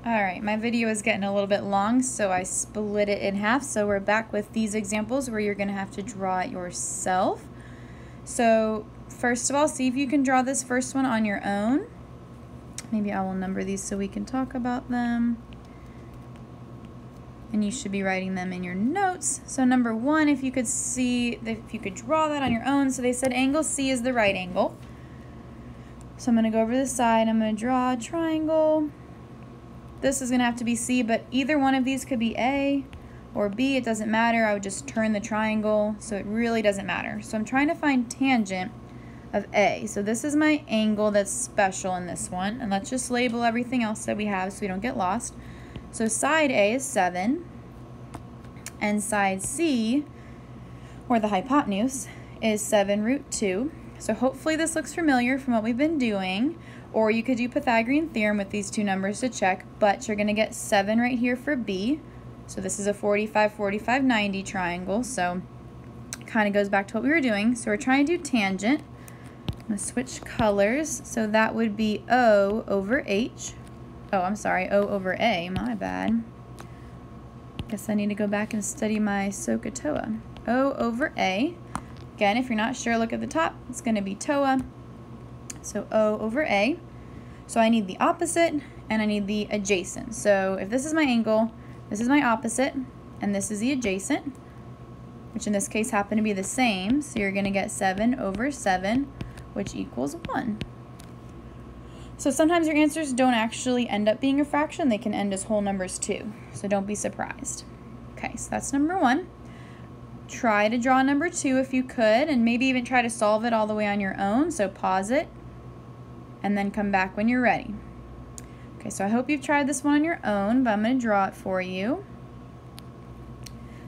Alright, my video is getting a little bit long, so I split it in half. So we're back with these examples where you're going to have to draw it yourself. So first of all, see if you can draw this first one on your own. Maybe I will number these so we can talk about them. And you should be writing them in your notes. So number one, if you could draw that on your own. So they said angle C is the right angle. So I'm going to go over to the side. I'm going to draw a triangle. This is going to have to be C, but either one of these could be A or B. It doesn't matter. I would just turn the triangle, so it really doesn't matter. So I'm trying to find tangent of A. So this is my angle that's special in this one. And let's just label everything else that we have so we don't get lost. So side A is 7, and side C, or the hypotenuse, is 7 root 2. So hopefully this looks familiar from what we've been doing. Or you could do Pythagorean theorem with these two numbers to check, but you're going to get 7 right here for B. So this is a 45, 45, 90 triangle, so it kind of goes back to what we were doing. So we're trying to do tangent. I'm going to switch colors. So that would be O over H. Oh, I'm sorry, O over A, my bad. Guess I need to go back and study my SOHCAHTOA. O over A. Again, if you're not sure, look at the top. It's going to be TOA. So O over A. So I need the opposite and I need the adjacent. So if this is my angle, this is my opposite, and this is the adjacent, which in this case happen to be the same. So you're going to get 7 over 7, which equals 1. So sometimes your answers don't actually end up being a fraction. They can end as whole numbers too. So don't be surprised. Okay, so that's number 1. Try to draw number 2 if you could, and maybe even try to solve it all the way on your own. So pause it and then come back when you're ready. Okay, so I hope you've tried this one on your own, but I'm going to draw it for you.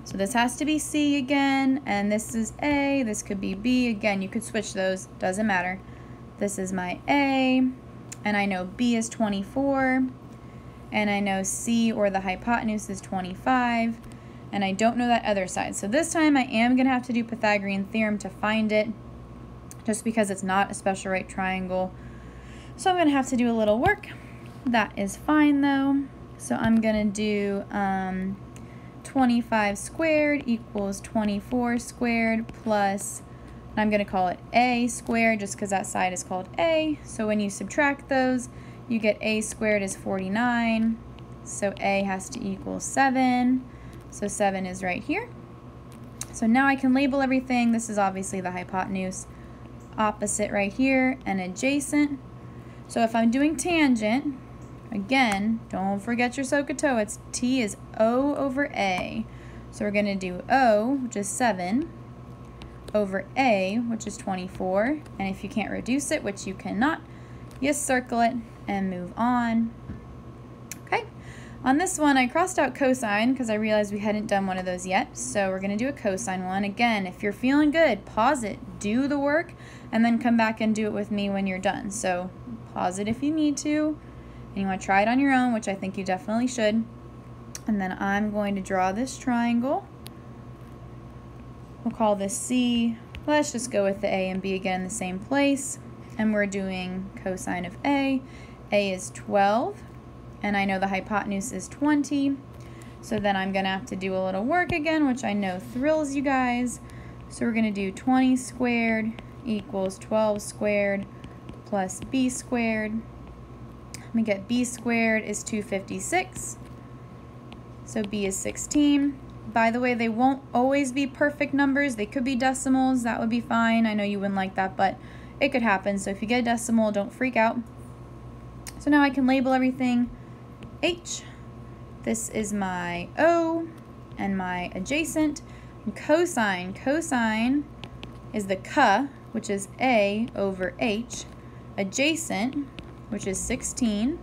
So this has to be C again, and this is A, this could be B. Again, you could switch those, doesn't matter. This is my A, and I know B is 24, and I know C, or the hypotenuse, is 25, and I don't know that other side. So this time I am going to have to do Pythagorean theorem to find it, just because it's not a special right triangle. So I'm going to have to do a little work. That is fine though. So I'm going to do 25 squared equals 24 squared plus, and I'm going to call it A squared just because that side is called A. So when you subtract those, you get A squared is 49. So A has to equal 7. So 7 is right here. So now I can label everything. This is obviously the hypotenuse, opposite right here, and adjacent. So if I'm doing tangent, again, don't forget your SOHCAHTOA. It's T is O over A. So we're going to do O, which is 7, over A, which is 24. And if you can't reduce it, which you cannot, you circle it and move on. Okay. On this one, I crossed out cosine because I realized we hadn't done one of those yet. So we're going to do a cosine one. Again, if you're feeling good, pause it, do the work, and then come back and do it with me when you're done. So pause it if you need to, and you want to try it on your own, which I think you definitely should. And then I'm going to draw this triangle. We'll call this C. Let's just go with the A and B again in the same place. And we're doing cosine of A. A is 12, and I know the hypotenuse is 20. So then I'm going to have to do a little work again, which I know thrills you guys. So we're going to do 20 squared equals 12 squared plus B squared. We get B squared is 256. So B is 16. By the way, they won't always be perfect numbers. They could be decimals. That would be fine. I know you wouldn't like that, but it could happen. So if you get a decimal, don't freak out. So now I can label everything H. This is my O and my adjacent. And cosine. Cosine is the C, which is A over H. Adjacent, which is 16,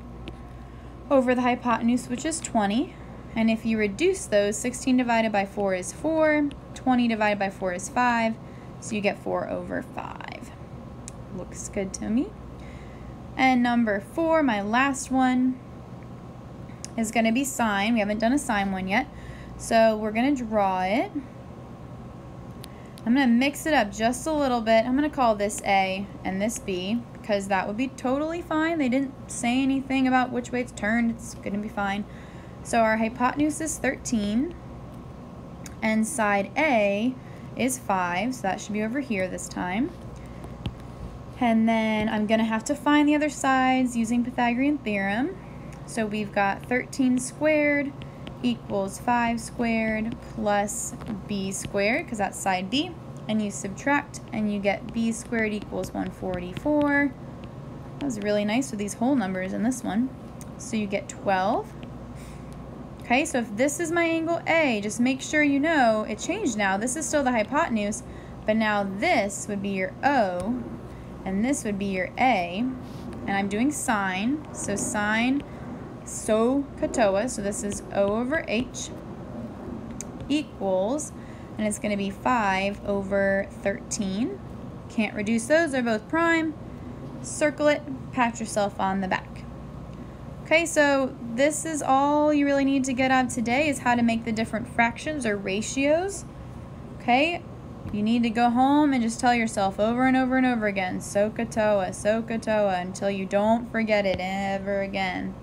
over the hypotenuse, which is 20. And if you reduce those, 16 divided by 4 is 4, 20 divided by 4 is 5, so you get 4 over 5. Looks good to me. And number 4, my last one, is going to be sine. We haven't done a sine one yet, so we're going to draw it. I'm going to mix it up just a little bit. I'm going to call this A and this B because that would be totally fine. They didn't say anything about which way it's turned. It's going to be fine. So our hypotenuse is 13, and side A is 5, so that should be over here this time. And then I'm going to have to find the other sides using Pythagorean theorem. So we've got 13 squared equals 5 squared plus b squared, because that's side B. And you subtract, and you get b squared equals 144. That was really nice with these whole numbers in this one. So you get 12. Okay, so if this is my angle A, just make sure you know it changed now. This is still the hypotenuse, but now this would be your O, and this would be your A. And I'm doing sine, so sine SOHCAHTOA, so this is O over H, equals, and it's going to be 5 over 13. Can't reduce those, they're both prime. Circle it, pat yourself on the back. Okay, so this is all you really need to get out of today, is how to make the different fractions or ratios. Okay, you need to go home and just tell yourself over and over and over again, SOHCAHTOA, SOHCAHTOA, until you don't forget it ever again.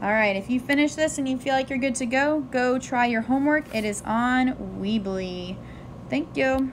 All right, if you finish this and you feel like you're good to go, go try your homework. It is on Weebly. Thank you.